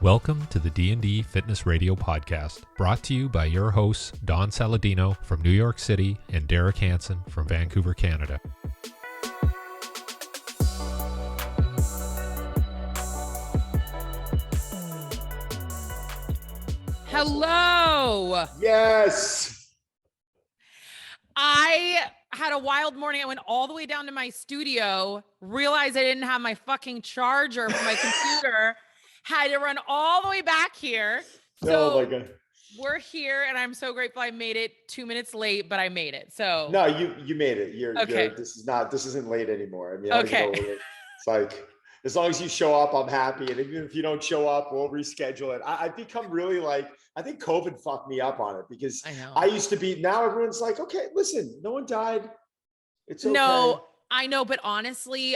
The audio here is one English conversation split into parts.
Welcome to the D&D Fitness Radio Podcast, brought to you by your hosts, Don Saladino from New York City and Derek Hansen from Vancouver, Canada. Hello. Yes. I had a wild morning. I went all the way down to my studio, realized I didn't have my fucking charger for my computer, had to run all the way back here. So Oh my God. We're here and I'm so grateful I made it 2 minutes late, but I made it. So No, you made it. Okay. This isn't late anymore. I mean, Okay. It's like, as long as you show up, I'm happy. And even if you don't show up, we'll reschedule it. I've become really I think COVID fucked me up on it because I know. I used to be, now everyone's like, okay, listen, no one died. It's okay. No, I know, but honestly,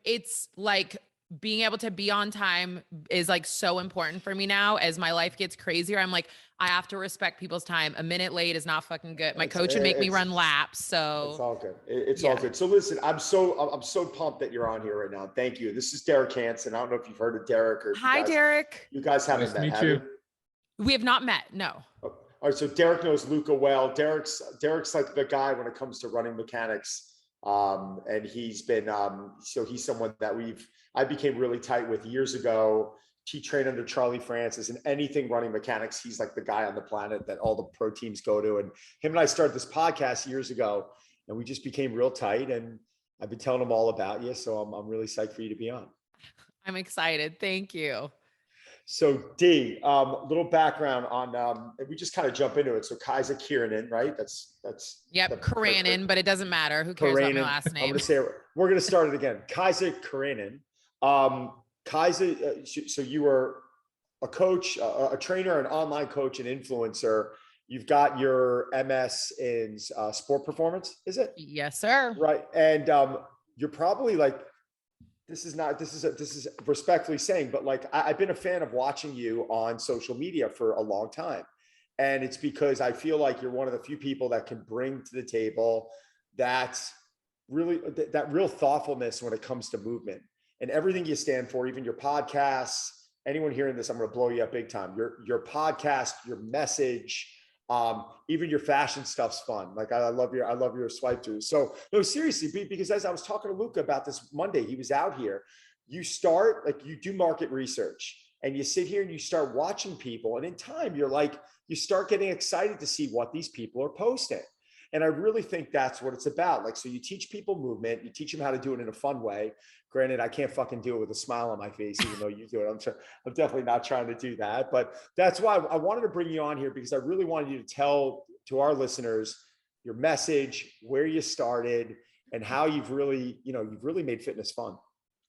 it's like being able to be on time is like so important for me now. As my life gets crazier, I'm like, I have to respect people's time. A minute late is not fucking good. My coach would make me run laps. So it's all good. It's all good. So listen, I'm so pumped that you're on here right now. Thank you. This is Derek Hansen. I don't know if you've heard of Derek or Hi, Derek. You guys haven't met, have you? We have not met. No. All right. So Derek knows Luca well. Derek's like the guy when it comes to running mechanics. And he's been, so he's someone that I became really tight with years ago. He trained under Charlie Francis, and anything running mechanics, he's like the guy on the planet that all the pro teams go to. And him and I started this podcast years ago, and we just became real tight. And I've been telling him all about you. So I'm really psyched for you to be on. I'm excited. Thank you. So D, little background on, we just kind of jump into it. So Kaisa Keranen, right? That's Keranen, but it doesn't matter. Who cares about my last name? I'm gonna say it. We're gonna start it again. Kaisa Keranen. Kaisa, so you were a coach, a trainer, an online coach, an influencer. You've got your MS in sport performance, is it? Yes, sir. Right, and you're probably like, this is respectfully saying, but like I've been a fan of watching you on social media for a long time. And it's because I feel like you're one of the few people that can bring to the table that real thoughtfulness when it comes to movement and everything you stand for, even your podcasts. Anyone hearing this, I'm going to blow you up big time. Your podcast, your message, even your fashion stuff's fun. Like I love your swipe through. So no, seriously, because as I was talking to Luca about this Monday, he was out here. You do market research and you sit here and you start watching people, and in time you start getting excited to see what these people are posting. And I really think that's what it's about. Like, so you teach people movement, you teach them how to do it in a fun way. Granted, I can't fucking do it with a smile on my face, even though you do it. I'm definitely not trying to do that, but that's why I wanted to bring you on here, because I really wanted you to tell to our listeners your message, where you started, and how you've really made fitness fun.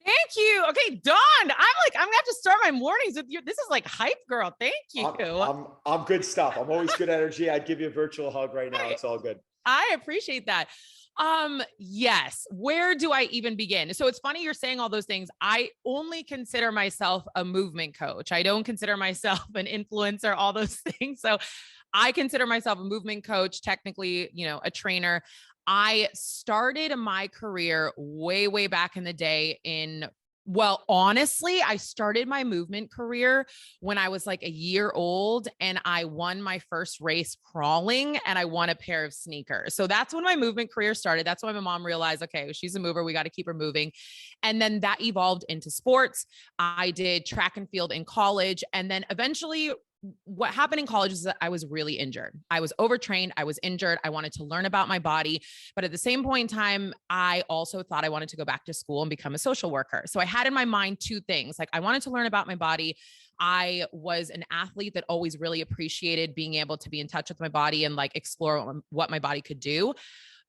Thank you. Okay, Dawn. I'm gonna have to start my mornings with you. This is like hype, girl. Thank you. I'm good stuff. I'm always good energy. I'd give you a virtual hug right now. It's all good. I appreciate that. Yes. Where do I even begin? So it's funny you're saying all those things. I only consider myself a movement coach. I don't consider myself an influencer, all those things. So I consider myself a movement coach, technically, a trainer. I started my career way, way back in the day honestly, I started my movement career when I was like a year old, and I won my first race crawling, and I won a pair of sneakers. So that's when my movement career started. That's why my mom realized, okay, she's a mover. We got to keep her moving. And then that evolved into sports. I did track and field in college. And then eventually what happened in college is that I was really injured. I was overtrained. I was injured. I wanted to learn about my body. But at the same point in time, I also thought I wanted to go back to school and become a social worker. So I had in my mind two things. Like, I wanted to learn about my body. I was an athlete that always really appreciated being able to be in touch with my body and like explore what my body could do.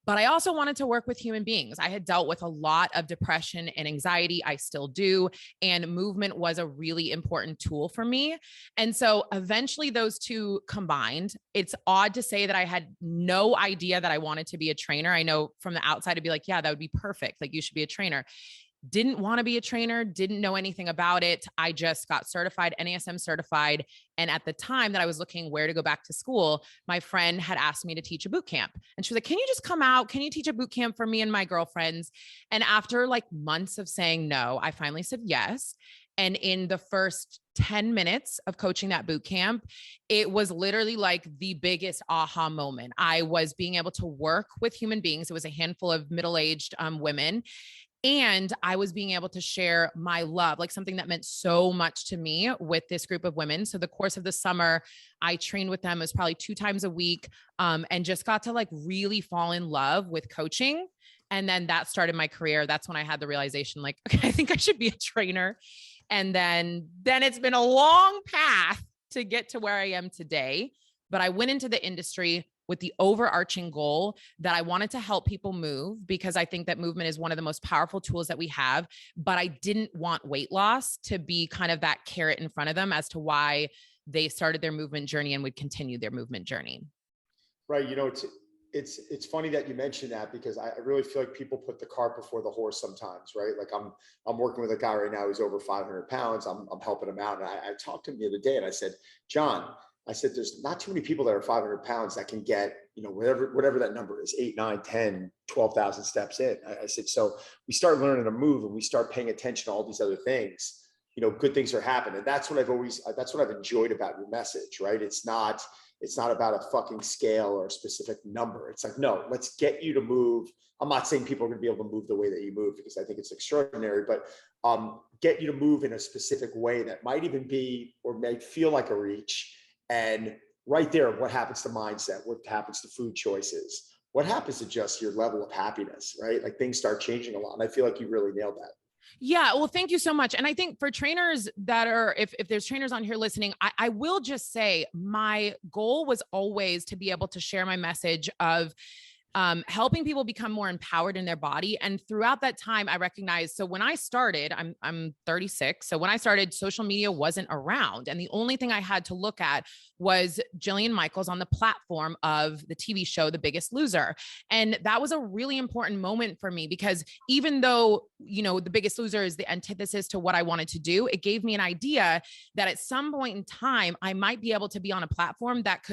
But I also wanted to work with human beings. I had dealt with a lot of depression and anxiety. I still do. And movement was a really important tool for me. And so eventually those two combined. It's odd to say that I had no idea that I wanted to be a trainer. I know from the outside to be like, yeah, that would be perfect. Like, you should be a trainer. Didn't want to be a trainer, didn't know anything about it. I just got certified, NASM certified. And at the time that I was looking where to go back to school, my friend had asked me to teach a boot camp. And she was like, can you just come out? Can you teach a boot camp for me and my girlfriends? And after like months of saying no, I finally said yes. And in the first 10 minutes of coaching that boot camp, it was literally like the biggest aha moment. I was being able to work with human beings. It was a handful of middle-aged women. And I was being able to share my love, like something that meant so much to me with this group of women. So the course of the summer, I trained with them. It was probably 2 times a week, and just got to like really fall in love with coaching. And then that started my career. That's when I had the realization, like, okay, I think I should be a trainer. And then it's been a long path to get to where I am today. But I went into the industry with the overarching goal that I wanted to help people move, because I think that movement is one of the most powerful tools that we have. But I didn't want weight loss to be kind of that carrot in front of them as to why they started their movement journey and would continue their movement journey. Right. You know, it's funny that you mentioned that, because I really feel like people put the cart before the horse sometimes, right? Like I'm working with a guy right now who's over 500 pounds. I'm helping him out. And I talked to him the other day and I said, John, I said, there's not too many people that are 500 pounds that can get, you know, whatever that number is, 8, 9, 10, 12,000 steps in. I said, so we start learning to move and we start paying attention to all these other things, you know, good things are happening. And that's what I've enjoyed about your message, right? It's not about a fucking scale or a specific number. It's like, no, let's get you to move. I'm not saying people are going to be able to move the way that you move, because I think it's extraordinary, but get you to move in a specific way that might even be, or may feel like a reach. And right there, what happens to mindset? What happens to food choices? What happens to just your level of happiness, right? Like things start changing a lot. And I feel like you really nailed that. Yeah. Well, thank you so much. And I think for trainers that are, if there's trainers on here listening, I will just say my goal was always to be able to share my message of helping people become more empowered in their body. And throughout that time, I recognized, so when I started, I'm 36. So when I started, social media wasn't around. And the only thing I had to look at was Jillian Michaels on the platform of the TV show, The Biggest Loser. And that was a really important moment for me, because even though, you know, The Biggest Loser is the antithesis to what I wanted to do, it gave me an idea that at some point in time, I might be able to be on a platform that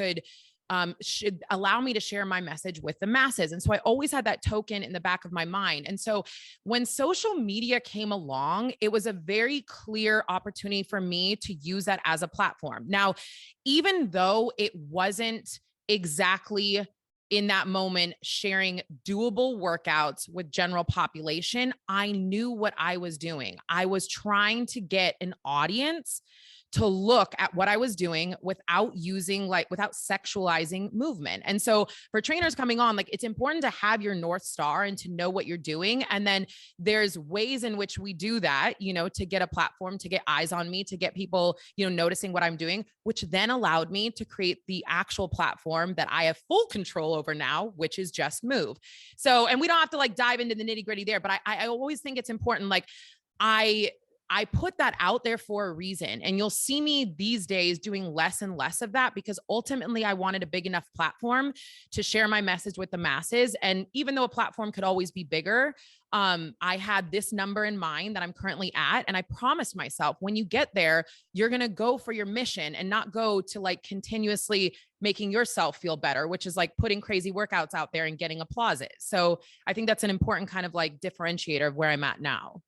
should allow me to share my message with the masses. And so I always had that token in the back of my mind. And so when social media came along, it was a very clear opportunity for me to use that as a platform. Now, even though it wasn't exactly in that moment sharing doable workouts with general population, I knew what I was doing. I was trying to get an audience to look at what I was doing without sexualizing movement. And so for trainers coming on, like, it's important to have your North Star and to know what you're doing. And then there's ways in which we do that, you know, to get a platform, to get eyes on me, to get people, you know, noticing what I'm doing, which then allowed me to create the actual platform that I have full control over now, which is Just Move. So, and we don't have to like dive into the nitty gritty there, but I always think it's important. Like I put that out there for a reason. And you'll see me these days doing less and less of that, because ultimately I wanted a big enough platform to share my message with the masses. And even though a platform could always be bigger, I had this number in mind that I'm currently at. And I promised myself, when you get there, you're going to go for your mission and not go to like continuously making yourself feel better, which is like putting crazy workouts out there and getting applauses. So I think that's an important kind of like differentiator of where I'm at now.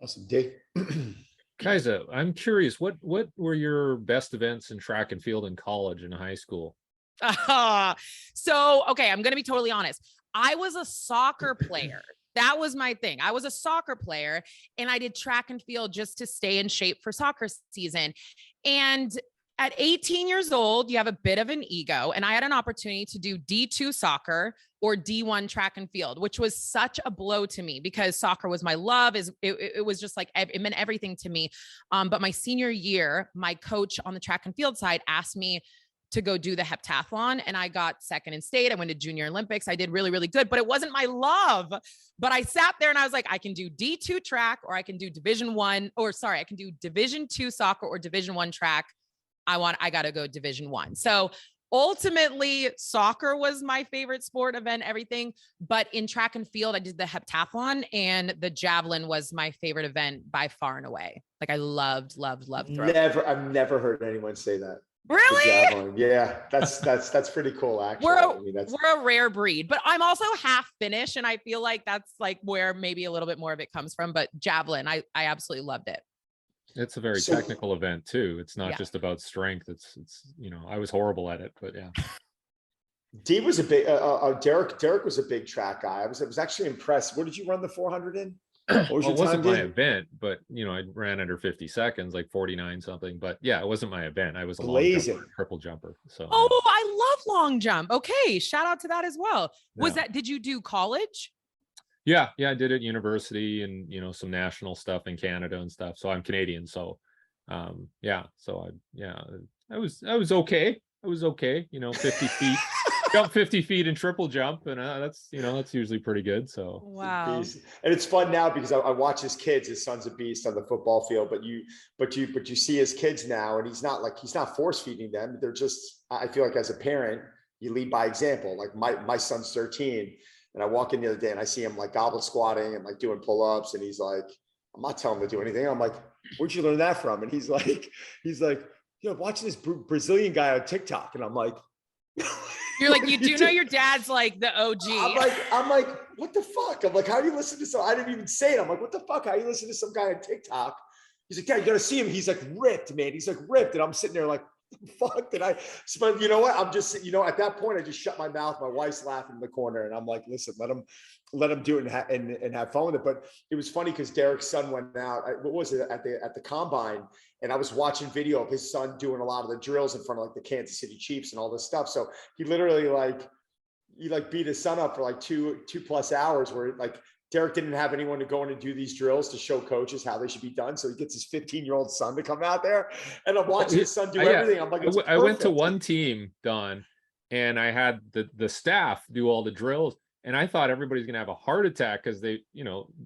Awesome. Dave. Kaisa, I'm curious, what were your best events in track and field in college and high school? So, okay, I'm going to be totally honest. I was a soccer player. That was my thing. I was a soccer player and I did track and field just to stay in shape for soccer season. And at 18 years old, you have a bit of an ego. And I had an opportunity to do D2 soccer or D1 track and field, which was such a blow to me because soccer was my love. It was just like, it meant everything to me. But my senior year, my coach on the track and field side asked me to go do the heptathlon, and I got second in state. I went to Junior Olympics. I did really, really good, but it wasn't my love. But I sat there and I was like, I can do D2 track, or I can do I can do Division 2 soccer or Division 1 track. I got to go Division 1. So ultimately, soccer was my favorite sport event, everything. But in track and field, I did the heptathlon, and the javelin was my favorite event by far and away. Like I loved throwing. I've never heard anyone say that. Really? Yeah, that's pretty cool. Actually, we're a rare breed, but I'm also half Finnish, and I feel like that's like where maybe a little bit more of it comes from. But javelin, I absolutely loved it. It's a very So technical event too. It's not Yeah. just about strength. It's, I was horrible at it, but yeah. D was a big, Derek was a big track guy. I was actually impressed. What did you run the 400 in? What was Well, your it wasn't time, my D? event, but I ran under 50 seconds, like 49 something. But yeah, it wasn't my event. I was a long Blazing. jumper, triple jumper. So Oh, I love long jump. Okay. Shout out to that as well. Yeah. Did you do college? yeah, I did it at university and some national stuff in Canada and stuff. So I'm Canadian. So I was okay. I was okay. 50 feet. Jump 50 feet in triple jump, and that's usually pretty good. So Wow. And it's fun now because I watch his kids. His son's a beast on the football field. But you see his kids now, and he's not force feeding them. They're just, I feel like as a parent, you lead by example. Like my son's 13, and I walk in the other day and I see him like goblet squatting and like doing pull ups, and he's like, I'm not telling him to do anything. I'm like, where'd you learn that from? And he's like, watching this Brazilian guy on TikTok, and I'm like. You're like, you do know your dad's like the OG. I'm like, what the fuck? I'm like, how do you listen to some? I didn't even say it. I'm like, what the fuck? How you listen to some guy on TikTok? He's like, yeah, you gotta see him. He's like ripped, man. He's like ripped. And I'm sitting there like, the fuck did I? But you know what? I'm just, at that point, I just shut my mouth. My wife's laughing in the corner, and I'm like, listen, let him do it and have fun with it. But it was funny because Derek's son went out. What was it at the combine? And I was watching video of his son doing a lot of the drills in front of like the Kansas City Chiefs and all this stuff. So he literally he beat his son up for like two plus hours, where like Derek didn't have anyone to go in and do these drills to show coaches how they should be done. So he gets his 15-year-old son to come out there, and I'm watching his son do everything. I'm like, I went to one team, Don, and I had the staff do all the drills. And I thought everybody's going to have a heart attack because they,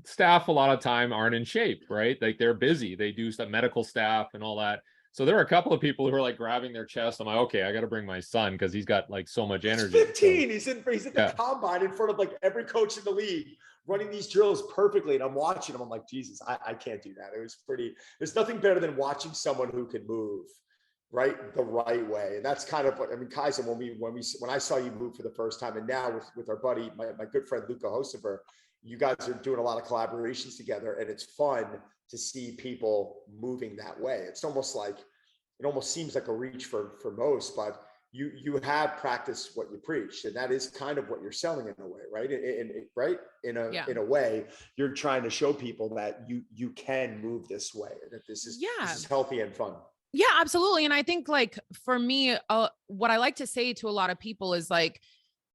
staff a lot of time aren't in shape, right? Like they're busy. They do some medical staff and all that. So there were a couple of people who were like grabbing their chest. I'm like, okay, I got to bring my son because he's got like so much energy. He's 15. So, he's at the combine in front of like every coach in the league running these drills perfectly. And I'm watching him. I'm like, Jesus, I can't do that. It was there's nothing better than watching someone who can move the right way. And that's kind of what, Kaisa, when I saw you move for the first time, and now with our buddy, my good friend, Luca Hosever, you guys are doing a lot of collaborations together, and it's fun to see people moving that way. It's almost like, it almost seems like a reach for most, but you have practiced what you preach, and that is kind of what you're selling in a way, right? In a way, you're trying to show people that you can move this way, that this is healthy and fun. Yeah, absolutely. And I think like for me, what I like to say to a lot of people is like,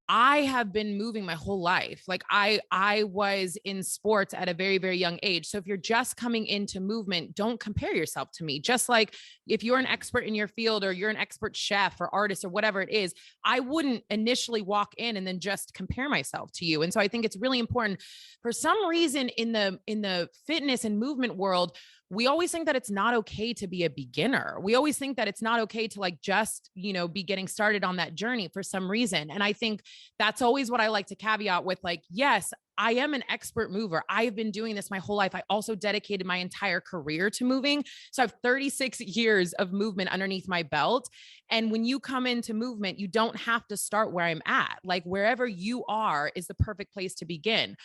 I have been moving my whole life. Like I was in sports at a very, very young age. So if you're just coming into movement, don't compare yourself to me. Just like if you're an expert in your field, or you're an expert chef or artist or whatever it is, I wouldn't initially walk in and then just compare myself to you. And so I think it's really important. For some reason in the fitness and movement world, we always think that it's not okay to be a beginner. We always think that it's not okay to like just, be getting started on that journey for some reason. And I think that's always what I like to caveat with, like, yes, I am an expert mover. I've been doing this my whole life. I also dedicated my entire career to moving. So I have 36 years of movement underneath my belt. And when you come into movement, you don't have to start where I'm at. Like wherever you are is the perfect place to begin.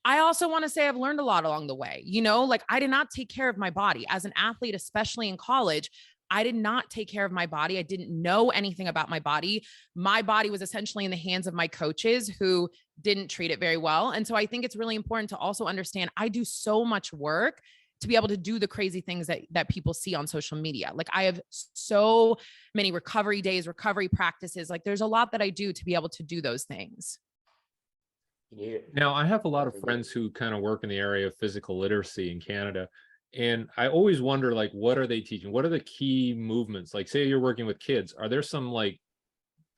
I also want to say I've learned a lot along the way. Like I did not take care of my body as an athlete, especially in college. I did not take care of my body. I didn't know anything about my body. My body was essentially in the hands of my coaches who didn't treat it very well. And so I think it's really important to also understand I do so much work to be able to do the crazy things that people see on social media. Like I have so many recovery days, recovery practices. Like there's a lot that I do to be able to do those things. Now, I have a lot of friends who kind of work in the area of physical literacy in Canada. And I always wonder, like, what are they teaching? What are the key movements? Like, say you're working with kids. Are there some like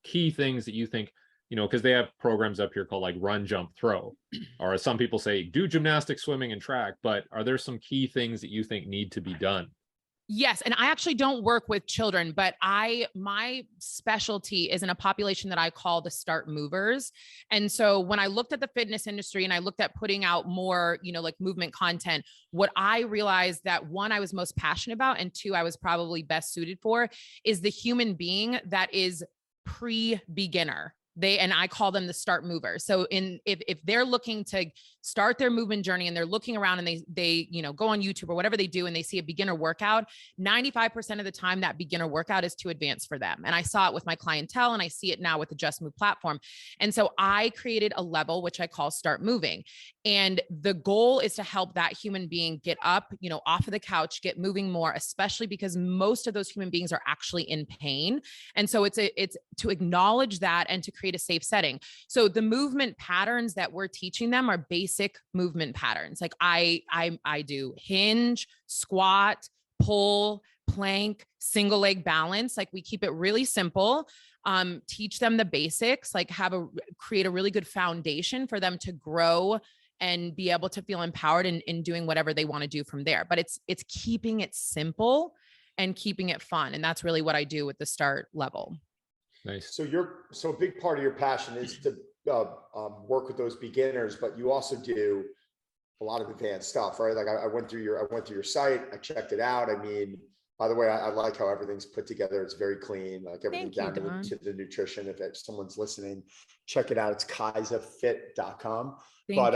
key things that you think, because they have programs up here called like run, jump, throw, or as some people say, do gymnastics, swimming, and track. But are there some key things that you think need to be done? Yes. And I actually don't work with children, but my specialty is in a population that I call the start movers. And so when I looked at the fitness industry and I looked at putting out more, like movement content, what I realized that one, I was most passionate about, and two, I was probably best suited for is the human being that is pre-beginner. And I call them the start movers. So if they're looking to start their movement journey and they're looking around and they, go on YouTube or whatever they do and they see a beginner workout, 95% of the time that beginner workout is too advanced for them. And I saw it with my clientele and I see it now with the Just Move platform. And so I created a level, which I call Start Moving. And the goal is to help that human being get up, off of the couch, get moving more, especially because most of those human beings are actually in pain. And so it's to acknowledge that and to create a safe setting. So the movement patterns that we're teaching them are basic movement patterns. Like I do hinge, squat, pull, plank, single leg balance. Like we keep it really simple. Teach them the basics, like create a really good foundation for them to grow and be able to feel empowered in doing whatever they want to do from there. But it's keeping it simple and keeping it fun. And that's really what I do with the Start level. Nice. So a big part of your passion is to work with those beginners, but you also do a lot of advanced stuff, right? Like I went through your site, I checked it out. I mean, by the way, I like how everything's put together. It's very clean, like everything down to the nutrition. If someone's listening, check it out. It's kaisafit.com. But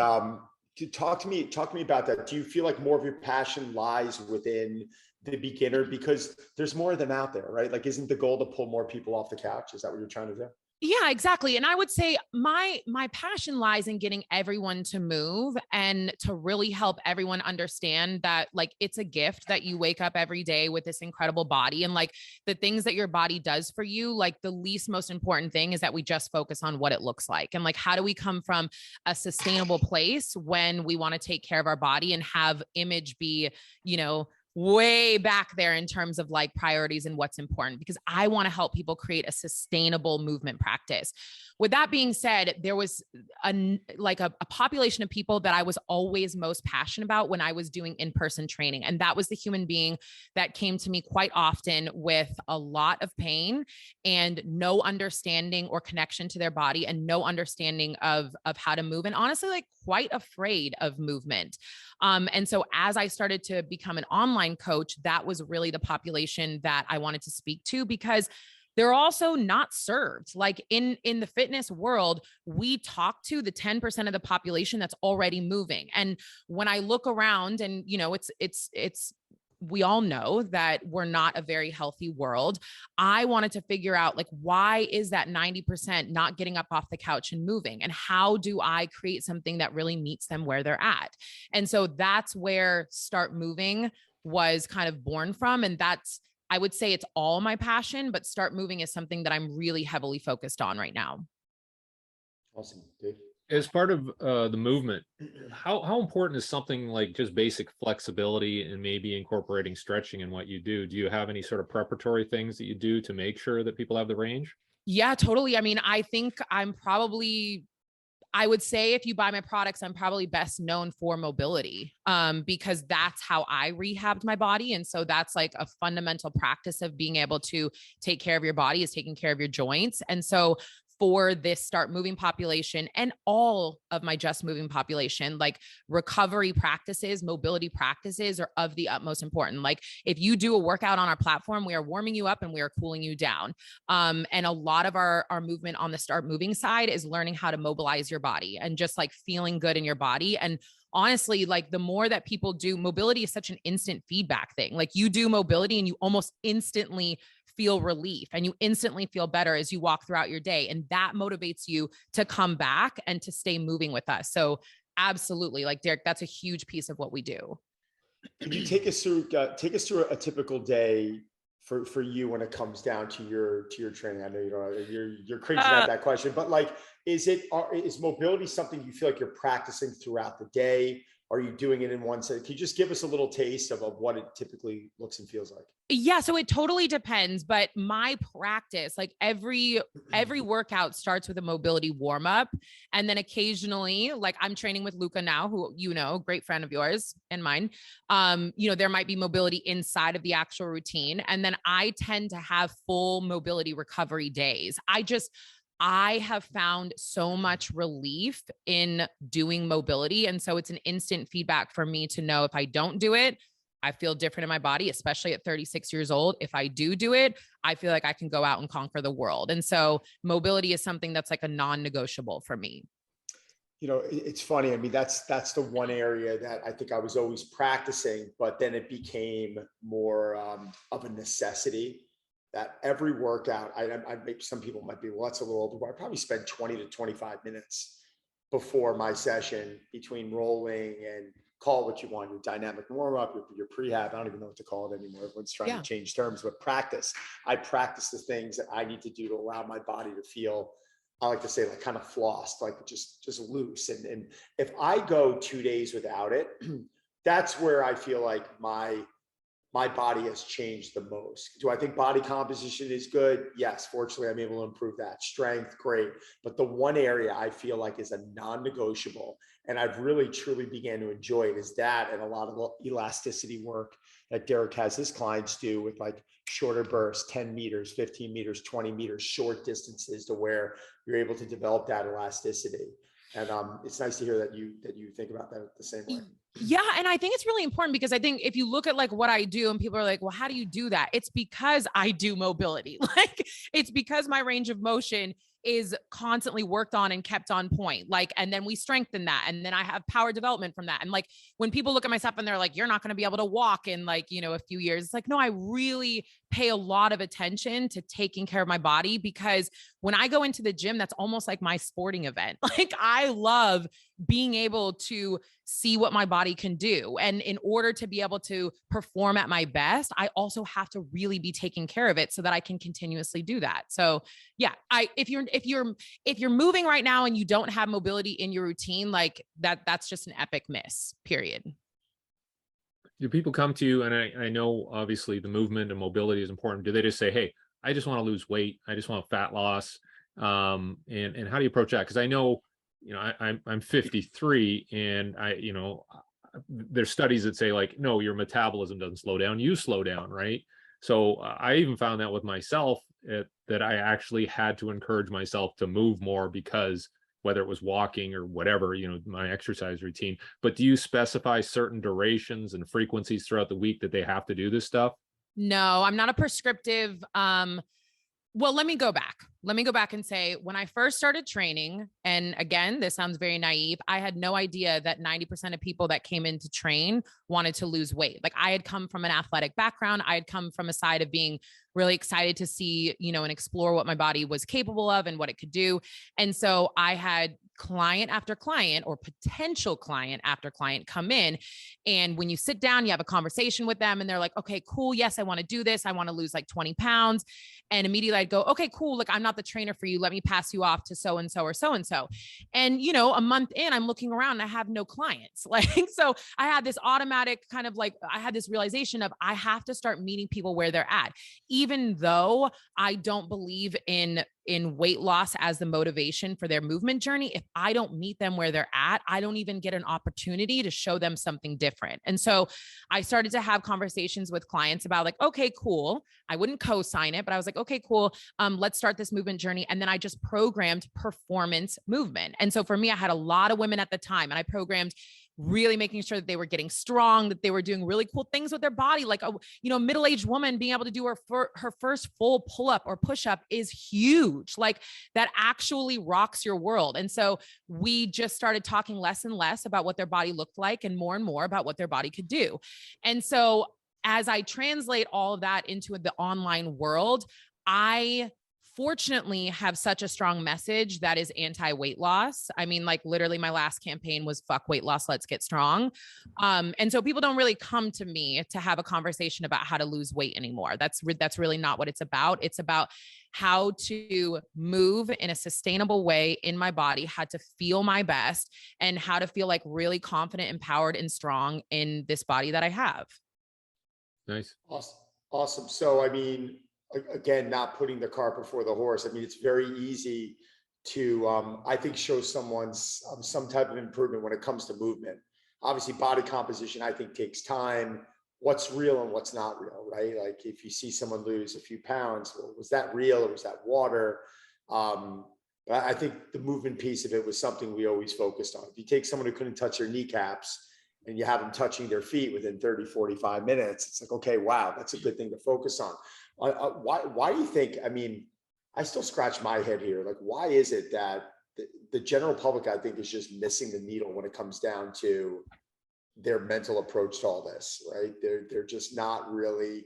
talk to me about that. Do you feel like more of your passion lies within the beginner, because there's more of them out there, right? Like, isn't the goal to pull more people off the couch? Is that what you're trying to do? Yeah, exactly. And I would say my passion lies in getting everyone to move and to really help everyone understand that like it's a gift that you wake up every day with this incredible body, and like the things that your body does for you, like the least most important thing is that we just focus on what it looks like. And like, how do we come from a sustainable place when we want to take care of our body and have image be, way back there in terms of like priorities and what's important, because I want to help people create a sustainable movement practice. With that being said, there was a population of people that I was always most passionate about when I was doing in-person training. And that was the human being that came to me quite often with a lot of pain and no understanding or connection to their body and no understanding of how to move. And honestly, like quite afraid of movement. And so as I started to become an online coach, that was really the population that I wanted to speak to, because they're also not served. Like in the fitness world, we talk to the 10% of the population that's already moving. And when I look around and, we all know that we're not a very healthy world. I wanted to figure out like, why is that 90% not getting up off the couch and moving? And how do I create something that really meets them where they're at? And so that's where Start Moving was kind of born from. And I would say it's all my passion, but Start Moving is something that I'm really heavily focused on right now. Awesome, Dave. As part of the movement, how important is something like just basic flexibility and maybe incorporating stretching in what you do? Do you have any sort of preparatory things that you do to make sure that people have the range? Yeah, totally. I mean, I think I would say if you buy my products, I'm probably best known for mobility, because that's how I rehabbed my body. And so that's like a fundamental practice of being able to take care of your body is taking care of your joints. And so for this Start Moving population and all of my Just Moving population, like recovery practices, mobility practices are of the utmost important. Like if you do a workout on our platform, we are warming you up and we are cooling you down. And a lot of our movement on the Start Moving side is learning how to mobilize your body and just like feeling good in your body. And honestly, like the more that people do, mobility is such an instant feedback thing. Like you do mobility and you almost instantly feel relief and you instantly feel better as you walk throughout your day. And that motivates you to come back and to stay moving with us. So absolutely, like Derek, that's a huge piece of what we do. Can you take us through a typical day for you when it comes down to your training? I know you're crazy about that question, but like, is mobility something you feel like you're practicing throughout the day? Are you doing it in one set? Can you just give us a little taste of what it typically looks and feels like? Yeah, so it totally depends, but my practice, like every workout starts with a mobility warm up. And then occasionally, like I'm training with Luca now, who, great friend of yours and mine. There might be mobility inside of the actual routine. And then I tend to have full mobility recovery days. I have found so much relief in doing mobility. And so it's an instant feedback for me to know if I don't do it, I feel different in my body, especially at 36 years old. If I do it, I feel like I can go out and conquer the world. And so mobility is something that's like a non-negotiable for me. it's funny. I mean, that's the one area that I think I was always practicing, but then it became more of a necessity that every workout, I maybe some people might be, well, that's a little older, but I probably spend 20 to 25 minutes before my session between rolling and call what you want, your dynamic warm up, your prehab. I don't even know what to call it anymore. Everyone's trying to change terms, but practice. I practice the things that I need to do to allow my body to feel, I like to say, like kind of flossed, like just loose. And if I go 2 days without it, that's where I feel like my body has changed the most. Do I think body composition is good? Yes, fortunately, I'm able to improve that. Strength, great. But the one area I feel like is a non-negotiable, and I've really truly began to enjoy it, is that, and a lot of elasticity work that Derek has his clients do with like shorter bursts, 10 meters, 15 meters, 20 meters, short distances, to where you're able to develop that elasticity. And it's nice to hear that you think about that the same way. Yeah. And I think it's really important, because I think if you look at like what I do and people are like, well, how do you do that? It's because I do mobility. Like, it's because my range of motion is constantly worked on and kept on point. Like, and then we strengthen that. And then I have power development from that. And like, when people look at myself and they're like, you're not going to be able to walk in like, a few years, it's like, no, I really pay a lot of attention to taking care of my body, because when I go into the gym, that's almost like my sporting event. Like, I love being able to see what my body can do. And in order to be able to perform at my best, I also have to really be taking care of it so that I can continuously do that. So yeah, if you're moving right now and you don't have mobility in your routine, like that's just an epic miss, period. Do people come to you, and I know obviously the movement and mobility is important. Do they just say, hey, I just want to lose weight, I just want fat loss? And how do you approach that? Because I know, I'm 53, and there's studies that say like, no, your metabolism doesn't slow down, you slow down, right? So I even found that with myself, that I actually had to encourage myself to move more, because whether it was walking or whatever, my exercise routine. But do you specify certain durations and frequencies throughout the week that they have to do this stuff? No, I'm not a prescriptive. Well, let me go back. Let me go back and say, when I first started training, and again, this sounds very naive, I had no idea that 90% of people that came in to train wanted to lose weight. Like, I had come from an athletic background. I had come from a side of being really excited to see, and explore what my body was capable of and what it could do. And so I had client after client, or potential client after client, come in. And when you sit down, you have a conversation with them and they're like, okay, cool. Yes, I want to do this. I want to lose like 20 pounds. And immediately I'd go, okay, cool. Like, I'm not the trainer for you. Let me pass you off to so-and-so or so-and-so. And, a month in, I'm looking around and I have no clients. Like, so I had this automatic kind of like, I had this realization of, I have to start meeting people where they're at. Even though I don't believe in weight loss as the motivation for their movement journey, if I don't meet them where they're at, I don't even get an opportunity to show them something different. And so I started to have conversations with clients about like, okay, cool. I wouldn't co-sign it, but I was like, okay, cool. Let's start this movement journey. And then I just programmed performance movement. And so for me, I had a lot of women at the time, and I programmed really making sure that they were getting strong, that they were doing really cool things with their body. Like a middle-aged woman being able to do her first full pull-up or push-up is huge. Like, that actually rocks your world. And so we just started talking less and less about what their body looked like, and more about what their body could do. And so as I translate all of that into the online world, I fortunately have such a strong message that is anti-weight loss. I mean, like, literally my last campaign was fuck weight loss, let's get strong. And so people don't really come to me to have a conversation about how to lose weight anymore. That's really not what it's about. It's about how to move in a sustainable way in my body, how to feel my best, and how to feel like really confident, empowered, and strong in this body that I have. Nice. Awesome. So, I mean, again, not putting the cart before the horse. I mean, it's very easy to, I think, show someone's some type of improvement when it comes to movement. Obviously, body composition, I think, takes time. What's real and what's not real, right? Like, if you see someone lose a few pounds, well, was that real or was that water? But I think the movement piece of it was something we always focused on. If you take someone who couldn't touch their kneecaps and you have them touching their feet within 30, 45 minutes, it's like, okay, wow, that's a good thing to focus on. Why do you think, I mean, I still scratch my head here. Like, why is it that the general public, I think, is just missing the needle when it comes down to their mental approach to all this, right? They're just not really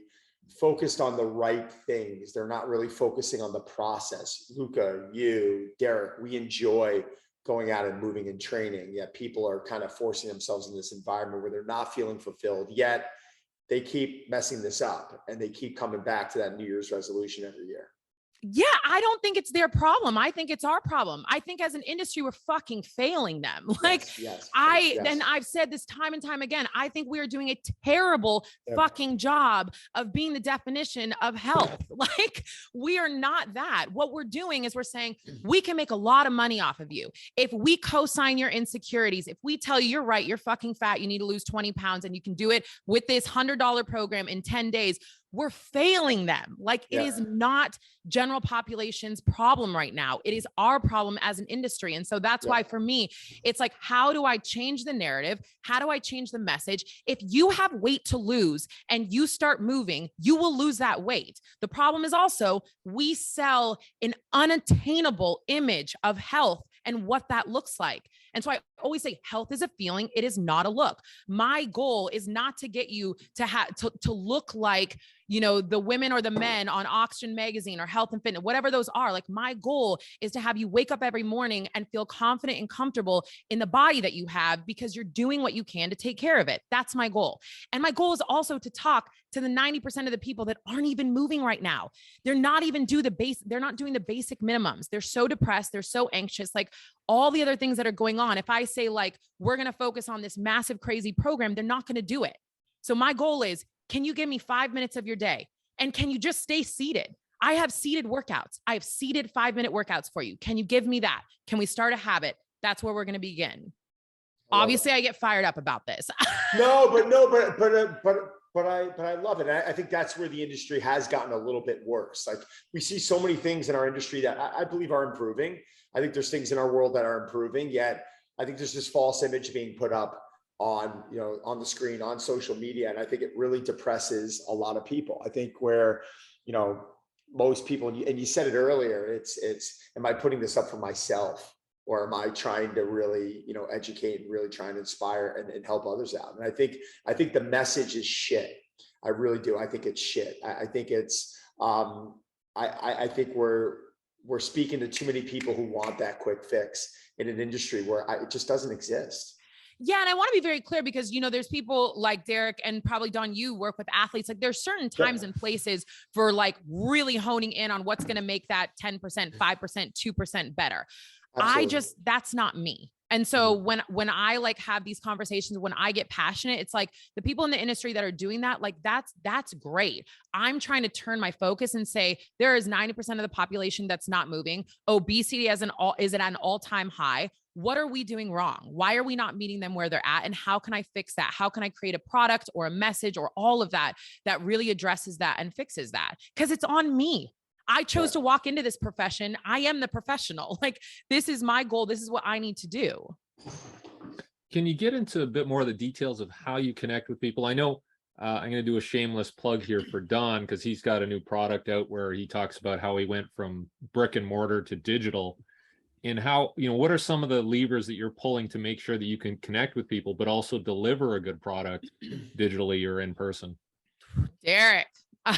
focused on the right things. They're not really focusing on the process. Luca, you, Derek, we enjoy going out and moving and training, yet people are kind of forcing themselves in this environment where they're not feeling fulfilled, yet they keep messing this up and they keep coming back to that New Year's resolution every year. Yeah, I don't think it's their problem. I think it's our problem. I think as an industry, we're fucking failing them. Like yes. and I've said this time and time again, I think we are doing a terrible fucking job of being the definition of health. Like we are not that. What we're doing is we're saying we can make a lot of money off of you. If we co-sign your insecurities, if we tell you you're right, you're fucking fat, you need to lose 20 pounds and you can do it with this $100 program in 10 days, we're failing them. Like it is not general population's problem right now. It is our problem as an industry. And so that's why for me, it's like, how do I change the narrative? How do I change the message? If you have weight to lose and you start moving, you will lose that weight. The problem is also we sell an unattainable image of health and what that looks like. And so I always say health is a feeling. It is not a look. My goal is not to get you to look like, you know, the women or the men on Oxygen Magazine or Health and Fitness, whatever those are. Like my goal is to have you wake up every morning and feel confident and comfortable in the body that you have because you're doing what you can to take care of it. That's my goal. And my goal is also to talk to the 90% of the people that aren't even moving right now. They're not even doing the basic minimums. They're so depressed. They're so anxious. Like all the other things that are going on. If I say like, we're going to focus on this massive, crazy program, they're not going to do it. So my goal is, can you give me 5 minutes of your day? And can you just stay seated? I have seated workouts. I have seated 5-minute workouts for you. Can you give me that? Can we start a habit? That's where we're going to begin. Obviously I get fired up about this. But I love it. I think that's where the industry has gotten a little bit worse. Like we see so many things in our industry that I believe are improving. I think there's things in our world that are improving, yet I think there's this false image being put up on, you know, on the screen, on social media. And I think it really depresses a lot of people. I think where, you know, most people, and you said it earlier, it's, am I putting this up for myself? Or am I trying to really, you know, educate and really trying to inspire and help others out? And I think the message is shit. I really do. I think it's shit. I think it's, I think we're speaking to too many people who want that quick fix in an industry where it just doesn't exist. Yeah. And I want to be very clear because, you know, there's people like Derek and probably Don, you work with athletes. Like there's certain times and places for like really honing in on what's going to make that 10%, 5%, 2% better. Absolutely. That's not me. And so when I like have these conversations, when I get passionate, it's like the people in the industry that are doing that, like that's great. I'm trying to turn my focus and say, there is 90% of the population that's not moving. Obesity is at an all-time high. What are we doing wrong? Why are we not meeting them where they're at? And how can I fix that? How can I create a product or a message or all of that really addresses that and fixes that? Because it's on me. I chose to walk into this profession. I am the professional. Like, this is my goal. This is what I need to do. Can you get into a bit more of the details of how you connect with people? I know I'm going to do a shameless plug here for Don, because he's got a new product out where he talks about how he went from brick and mortar to digital, and how, you know, what are some of the levers that you're pulling to make sure that you can connect with people, but also deliver a good product digitally or in person? Derek,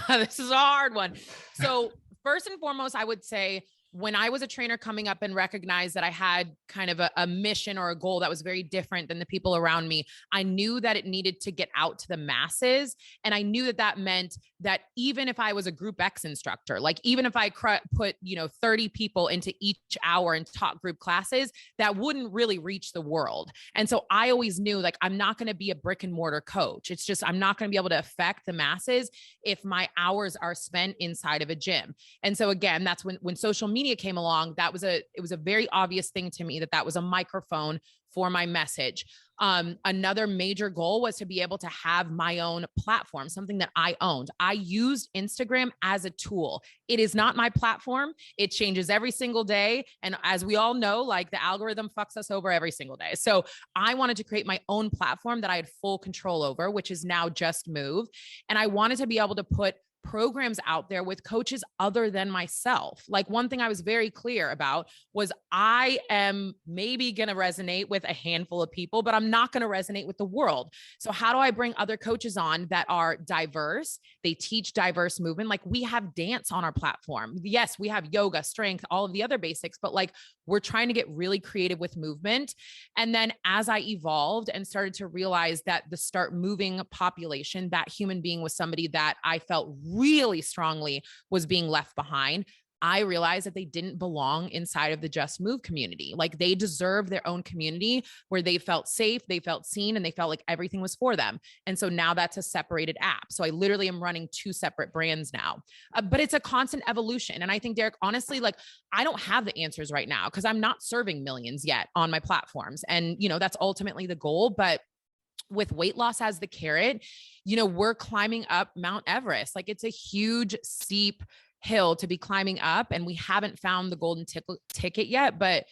this is a hard one. So first and foremost, I would say when I was a trainer coming up and recognized that I had kind of a mission or a goal that was very different than the people around me, I knew that it needed to get out to the masses. And I knew that meant that even if I was a group X instructor, like even if I put, 30 people into each hour and taught group classes, that wouldn't really reach the world. And so I always knew, like, I'm not going to be a brick and mortar coach. It's just, I'm not going to be able to affect the masses if my hours are spent inside of a gym. And so again, that's when social media came along, it was a very obvious thing to me that was a microphone for my message. Another major goal was to be able to have my own platform, something that I owned. I used Instagram as a tool. It is not my platform. It changes every single day. And as we all know, like, the algorithm fucks us over every single day. So I wanted to create my own platform that I had full control over, which is now Just Move. And I wanted to be able to put programs out there with coaches other than myself. Like one thing I was very clear about was I am maybe going to resonate with a handful of people, but I'm not going to resonate with the world. So how do I bring other coaches on that are diverse? They teach diverse movement. Like we have dance on our platform. Yes, we have yoga, strength, all of the other basics, but like we're trying to get really creative with movement. And then as I evolved and started to realize that the start moving population, that human being was somebody that I felt really strongly was being left behind, I realized that they didn't belong inside of the Just Move community. Like they deserve their own community where they felt safe, they felt seen, and they felt like everything was for them. And so now that's a separated app. So I literally am running 2 separate brands now, but it's a constant evolution. And I think, Derek, honestly, like I don't have the answers right now because I'm not serving millions yet on my platforms. And, you know, that's ultimately the goal. But with weight loss as the carrot, you know, we're climbing up Mount Everest. Like it's a huge, steep hill to be climbing up, and we haven't found the golden ticket yet, but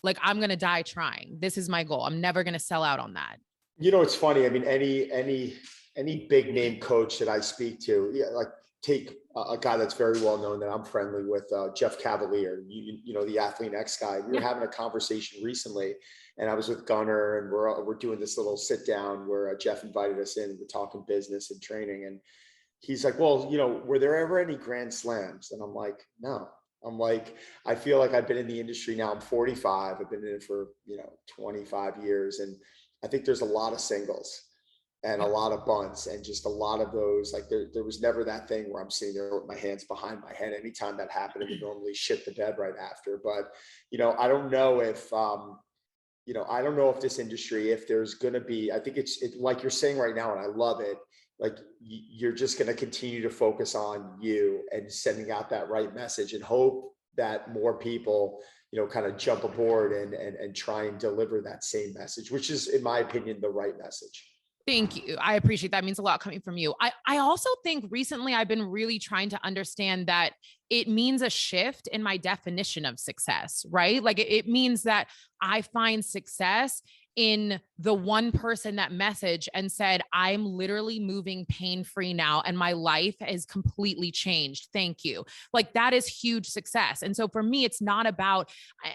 like I'm going to die trying. This is my goal. I'm never going to sell out on that. You know, it's funny. I mean, any big name coach that I speak to, yeah, like take a guy that's very well known that I'm friendly with, Jeff Cavalier, you know, the Athlete X guy. We were having a conversation recently, and I was with Gunnar, and we're doing this little sit down where Jeff invited us in. We're talking business and training, and he's like, well, you know, were there ever any grand slams? And I'm like, no. I'm like, I feel like I've been in the industry now. I'm 45. I've been in it for, you know, 25 years. And I think there's a lot of singles and a lot of bunts and just a lot of those, like there was never that thing where I'm sitting there with my hands behind my head. Anytime that happened, it would normally shit the bed right after. But, you know, I don't know if, you know, I don't know if this industry, if there's going to be, I think it's like you're saying right now, and I love it. Like you're just going to continue to focus on you and sending out that right message and hope that more people, you know, kind of jump aboard and try and deliver that same message, which is, in my opinion, the right message. Thank you. I appreciate that. It means a lot coming from you. I also think recently I've been really trying to understand that it means a shift in my definition of success, right? Like it means that I find success in the one person that messaged and said, I'm literally moving pain-free now and my life is completely changed. Thank you. Like that is huge success. And so for me, it's not about,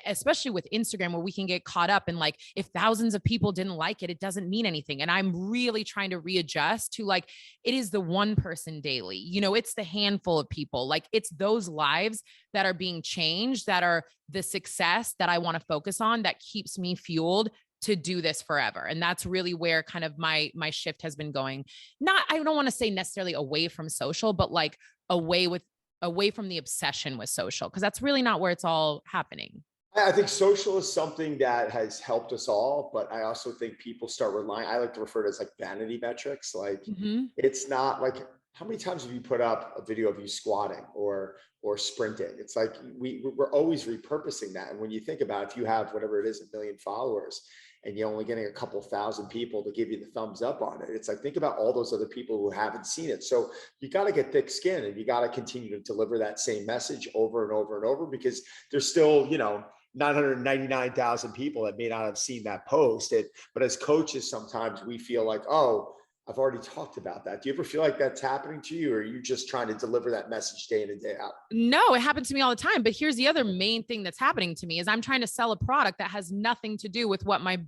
especially with Instagram where we can get caught up in like, if thousands of people didn't like it, it doesn't mean anything. And I'm really trying to readjust to like, it is the one person daily, you know, it's the handful of people, like it's those lives that are being changed, that are the success that I want to focus on, that keeps me fueled to do this forever. And that's really where kind of my shift has been going. I don't want to say necessarily away from social, but like away from the obsession with social, because that's really not where it's all happening. I think social is something that has helped us all, but I also think people start relying, I like to refer to it as like vanity metrics. Like it's not like, how many times have you put up a video of you squatting or sprinting? It's like, we're always repurposing that. And when you think about it, if you have whatever it is, 1 million followers, and you're only getting a couple thousand people to give you the thumbs up on it, it's like, think about all those other people who haven't seen it. So you got to get thick skin and you got to continue to deliver that same message over and over and over, because there's still, you know, 999,000 people that may not have seen that post. But as coaches, sometimes we feel like, oh, I've already talked about that. Do you ever feel like that's happening to you, or are you just trying to deliver that message day in and day out? No, it happens to me all the time. But here's the other main thing that's happening to me is I'm trying to sell a product that has nothing to do with what my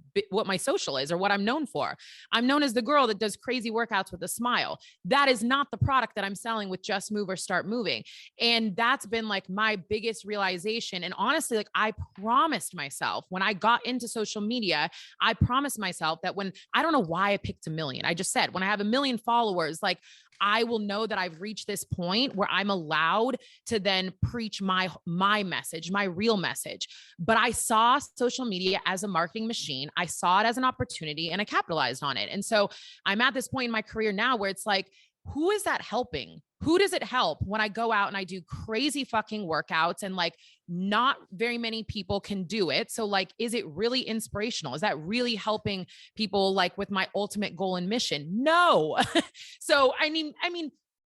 social is or what I'm known for. I'm known as the girl that does crazy workouts with a smile. That is not the product that I'm selling with Just Move or Start Moving. And that's been like my biggest realization. And honestly, like I promised myself when I got into social media, I promised myself that I don't know why I picked 1 million. I just said, when I have 1 million followers, like I will know that I've reached this point where I'm allowed to then preach my message, my real message. But I saw social media as a marketing machine. I saw it as an opportunity and I capitalized on it. And so I'm at this point in my career now where it's like, who is that helping? Who does it help when I go out and I do crazy fucking workouts and like not very many people can do it? So like, is it really inspirational? Is that really helping people like with my ultimate goal and mission? No. So, I mean,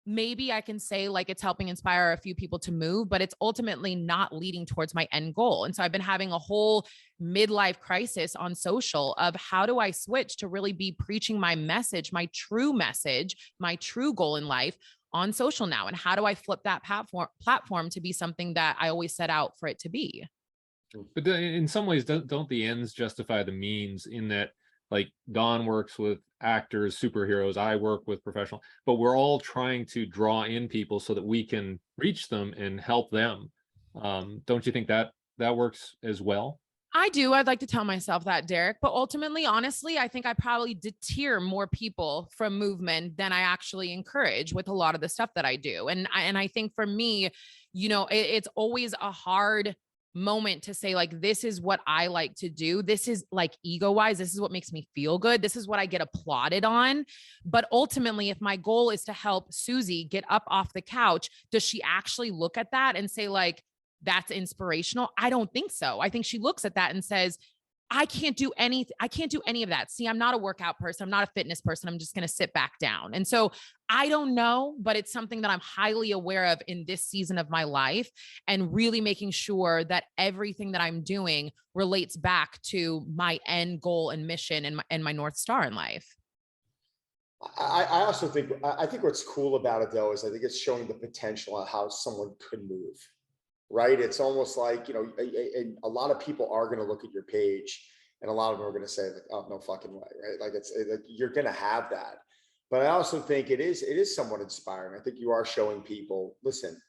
maybe I can say like it's helping inspire a few people to move, but it's ultimately not leading towards my end goal. And so I've been having a whole midlife crisis on social of how do I switch to really be preaching my message, my true goal in life on social now? And how do I flip that platform to be something that I always set out for it to be? But in some ways, don't the ends justify the means, in that, like, Don works with actors, superheroes, I work with professional, but we're all trying to draw in people so that we can reach them and help them. Don't you think that works as well? I do. I'd like to tell myself that, Derek, but ultimately, honestly, I think I probably deter more people from movement than I actually encourage with a lot of the stuff that I do. And I think for me, it's always a hard moment to say, like, this is what I like to do. This is, like, ego wise, this is what makes me feel good. This is what I get applauded on. But ultimately, if my goal is to help Susie get up off the couch, does she actually look at that and say, like, that's inspirational? I don't think so. I think she looks at that and says, I can't do anything. I can't do any of that. See, I'm not a workout person. I'm not a fitness person. I'm just going to sit back down. And so I don't know, but it's something that I'm highly aware of in this season of my life, and really making sure that everything that I'm doing relates back to my end goal and mission and my North Star in life. I also think, I think what's cool about it though, is I think it's showing the potential of how someone could move. Right? It's almost like, and a lot of people are going to look at your page, and a lot of them are going to say, like, oh, no fucking way. Right? Like, like, you're going to have that. But I also think it is somewhat inspiring. I think you are showing people, listen,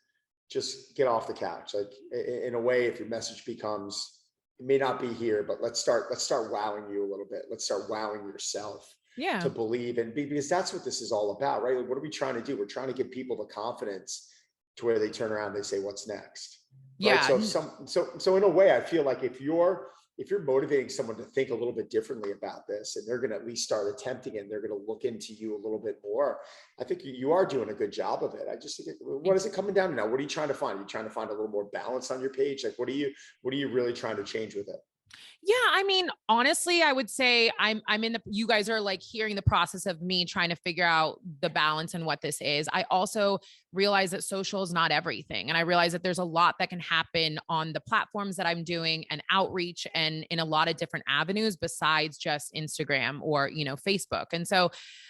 just get off the couch. Like, in a way, if your message becomes, it may not be here, but let's start wowing you a little bit. Let's start wowing yourself. Yeah. To believe, and because that's what this is all about, right? Like, what are we trying to do? We're trying to give people the confidence to where they turn around and they say, what's next? Yeah. Right? So in a way, I feel like if you're motivating someone to think a little bit differently about this, and they're going to at least start attempting it, and they're going to look into you a little bit more, I think you are doing a good job of it. I just think, what is it coming down to now? What are you trying to find? Are you trying to find a little more balance on your page? Like, what are you really trying to change with it? Yeah, I mean, honestly, I would say I'm in you guys are, like, hearing the process of me trying to figure out the balance and what this is. I also realize that social is not everything. And I realize that there's a lot that can happen on the platforms that I'm doing and outreach, and in a lot of different avenues besides just Instagram or, Facebook. And so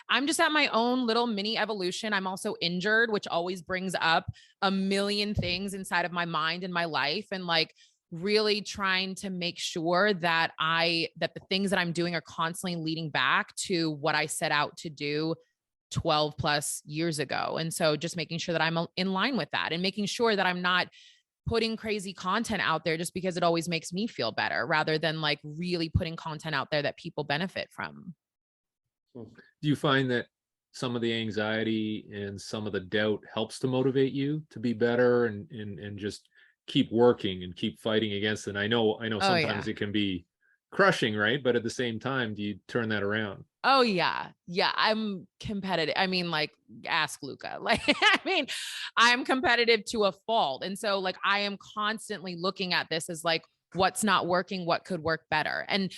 I'm just at my own little mini evolution. I'm also injured, which always brings up a million things inside of my mind and my life. And, like, really trying to make sure that the things that I'm doing are constantly leading back to what I set out to do 12 plus years ago. And so just making sure that I'm in line with that, and making sure that I'm not putting crazy content out there just because it always makes me feel better, rather than, like, really putting content out there that people benefit from. Do you find that some of the anxiety and some of the doubt helps to motivate you to be better and just keep working and keep fighting against it? And I know sometimes it can be crushing, right? But at the same time, do you turn that around? Oh yeah. Yeah. I'm competitive. I mean, like, ask Luca. Like, I mean, I'm competitive to a fault. And so, like, I am constantly looking at this as, like, what's not working, what could work better. And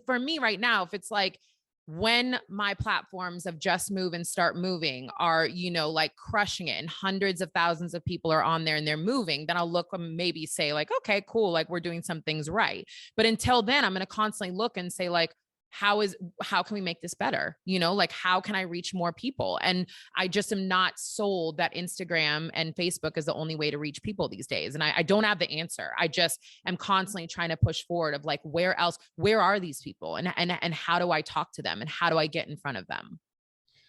for me right now, if it's like, when my platforms of Just Move and Start Moving are, like, crushing it, and hundreds of thousands of people are on there and they're moving, then I'll look and maybe say, like, okay, cool. Like, we're doing some things right. But until then, I'm going to constantly look and say, like, how can we make this better? Like, how can I reach more people? And I just am not sold that Instagram and Facebook is the only way to reach people these days. And I don't have the answer. I just am constantly trying to push forward of, like, where are these people, and how do I talk to them, and how do I get in front of them?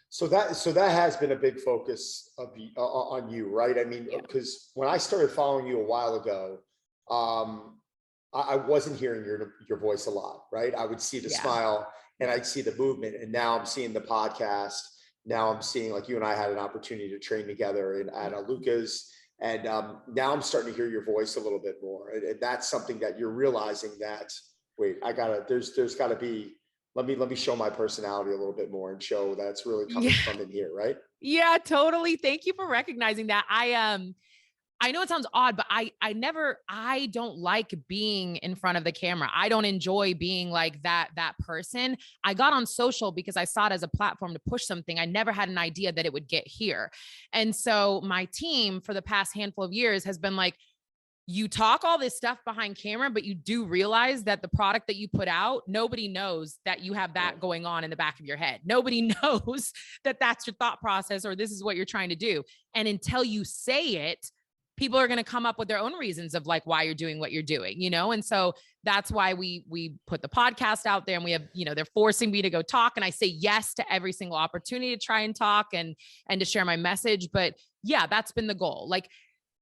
So that has been a big focus on you, right? I mean, because when I started following you a while ago, I wasn't hearing your voice a lot, right? I would see the smile and I'd see the movement, and now I'm seeing the podcast. Now I'm seeing, like, you and I had an opportunity to train together at Luca's, and now I'm starting to hear your voice a little bit more. And that's something that you're realizing that, wait, there's gotta be, let me show my personality a little bit more and show that it's really coming from in here, right? Yeah, totally. Thank you for recognizing that. I know it sounds odd, but I don't like being in front of the camera. I don't enjoy being like that person. I got on social because I saw it as a platform to push something. I never had an idea that it would get here. And so my team for the past handful of years has been like, you talk all this stuff behind camera, but you do realize that the product that you put out, nobody knows that you have that going on in the back of your head. Nobody knows that that's your thought process or this is what you're trying to do. And until you say it, people are going to come up with their own reasons of like why you're doing what you're doing, you know? And so that's why we put the podcast out there, and we have, you know, they're forcing me to go talk, and I say yes to every single opportunity to try and talk and to share my message. But yeah, that's been the goal. Like,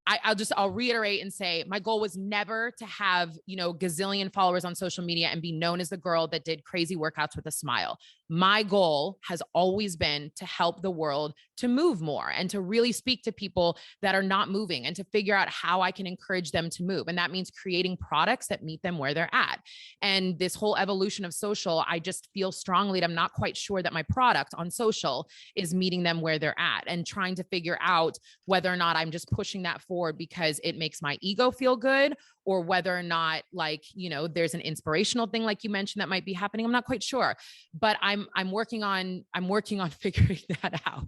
I'll reiterate and say, my goal was never to have, you know, gazillion followers on social media and be known as the girl that did crazy workouts with a smile. My goal has always been to help the world to move more and to really speak to people that are not moving and to figure out how I can encourage them to move. And that means creating products that meet them where they're at. And this whole evolution of social, I just feel strongly that I'm not quite sure that my product on social is meeting them where they're at, and trying to figure out whether or not I'm just pushing that forward because it makes my ego feel good, or whether or not, like, you know, there's an inspirational thing like you mentioned that might be happening. I'm not quite sure, but I'm working on figuring that out.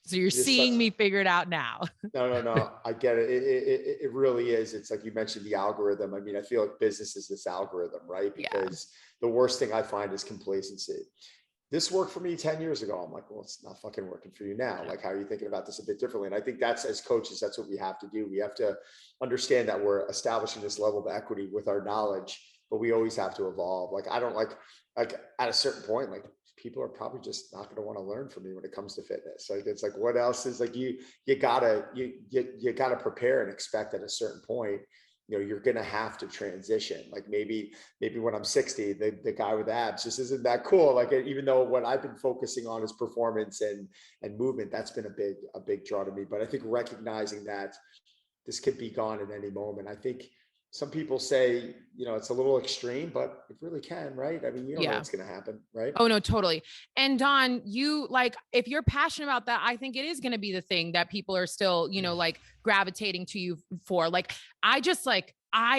So you're seeing me figure it out now. No. I get it. It really is. It's like you mentioned the algorithm. I mean, I feel like business is this algorithm, right? Because the worst thing I find is complacency. This worked for me 10 years ago. I'm like, well, it's not fucking working for you now. Like, how are you thinking about this a bit differently? And I think that's, as coaches, that's what we have to do. We have to understand that we're establishing this level of equity with our knowledge, but we always have to evolve. Like, I don't like at a certain point, like, people are probably just not going to want to learn from me when it comes to fitness. Like, it's like, what else is like, you gotta prepare and expect at a certain point, you know, you're going to have to transition. Like maybe when I'm 60, the guy with abs just isn't that cool. Like, even though what I've been focusing on is performance and movement, that's been a big draw to me. But I think recognizing that this could be gone at any moment. I think some people say, you know, it's a little extreme, but it really can, right? I mean, you don't know what's going to happen, right? Oh no, totally. And Don, you, like, if you're passionate about that, I think it is going to be the thing that people are still, you know, like gravitating to you for. Like, I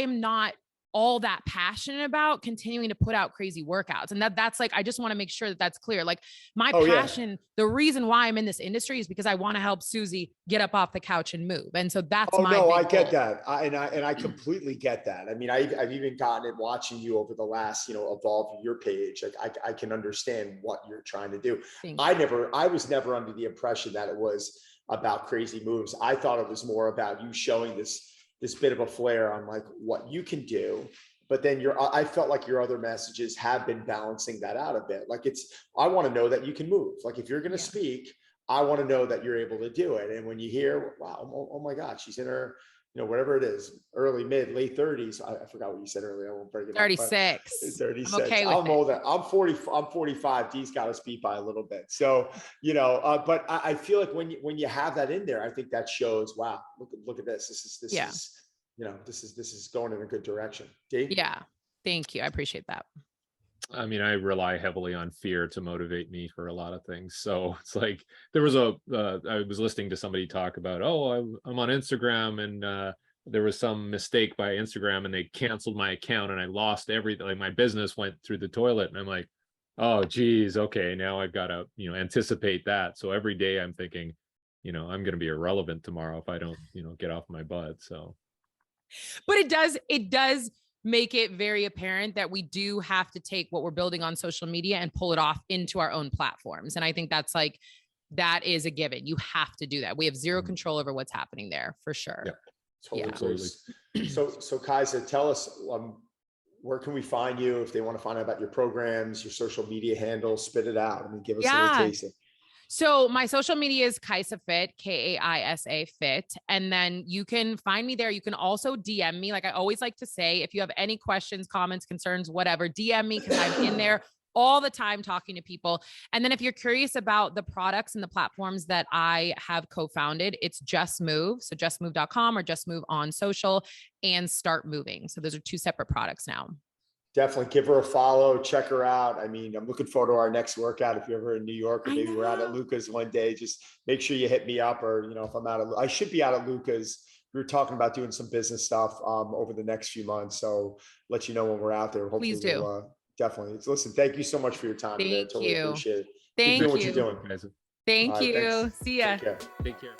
am not all that passionate about continuing to put out crazy workouts. And that's like, I just want to make sure that that's clear. Like, my passion, the reason why I'm in this industry is because I want to help Susie get up off the couch and move. And so that's I get that. I completely get that. I mean, I've even gotten it watching you over the last, you know, evolve your page. Like, I can understand what you're trying to do. I was never under the impression that it was about crazy moves. I thought it was more about you showing this bit of a flair on like what you can do. But then I felt like your other messages have been balancing that out a bit. Like, I want to know that you can move. Like, if you're going to speak, I want to know that you're able to do it. And when you hear, wow, oh my God, she's in her, you know, whatever it is, early, mid, late 30s. I forgot what you said earlier. I won't break it 36. 36. I'm okay with I'm older. I'm 40. I'm 45. D's got us beat by a little bit. So, you know, but I feel like when you have that in there, I think that shows, wow, look at this. This is, you know, this is going in a good direction. D? Yeah. Thank you. I appreciate that. I mean, I rely heavily on fear to motivate me for a lot of things. So it's like, there was I was listening to somebody talk about, I'm on Instagram, and there was some mistake by Instagram and they canceled my account and I lost everything. Like, my business went through the toilet, and I'm like, oh geez, okay, now I've got to, you know, anticipate that. So every day I'm thinking, you know, I'm going to be irrelevant tomorrow if I don't, you know, get off my butt. So. But it does make it very apparent that we do have to take what we're building on social media and pull it off into our own platforms. And I think that is a given. You have to do that. We have zero control over what's happening there, for sure. Yeah, totally. So Kaisa, tell us, where can we find you if they want to find out about your programs, your social media handles? Spit it out. I mean, give us a little taste. So my social media is Kaisa Fit, Kaisa Fit. And then you can find me there. You can also DM me. Like I always like to say, if you have any questions, comments, concerns, whatever, DM me, because I'm in there all the time talking to people. And then if you're curious about the products and the platforms that I have co-founded, it's Just Move. So justmove.com or Just Move on social, and Start Moving. So those are two separate products now. Definitely give her a follow, check her out. I mean, I'm looking forward to our next workout. If you're ever in New York, or maybe we're out at Luca's one day, just make sure you hit me up. Or, you know, if I should be out at Luca's. We were talking about doing some business stuff over the next few months. So let you know when we're out there. Hopefully please do. We'll, definitely. Listen, thank you so much for your time. Thank you. Totally appreciate it. Thank Keep doing you. what you're doing. Thank you. Thanks. See ya. Take care.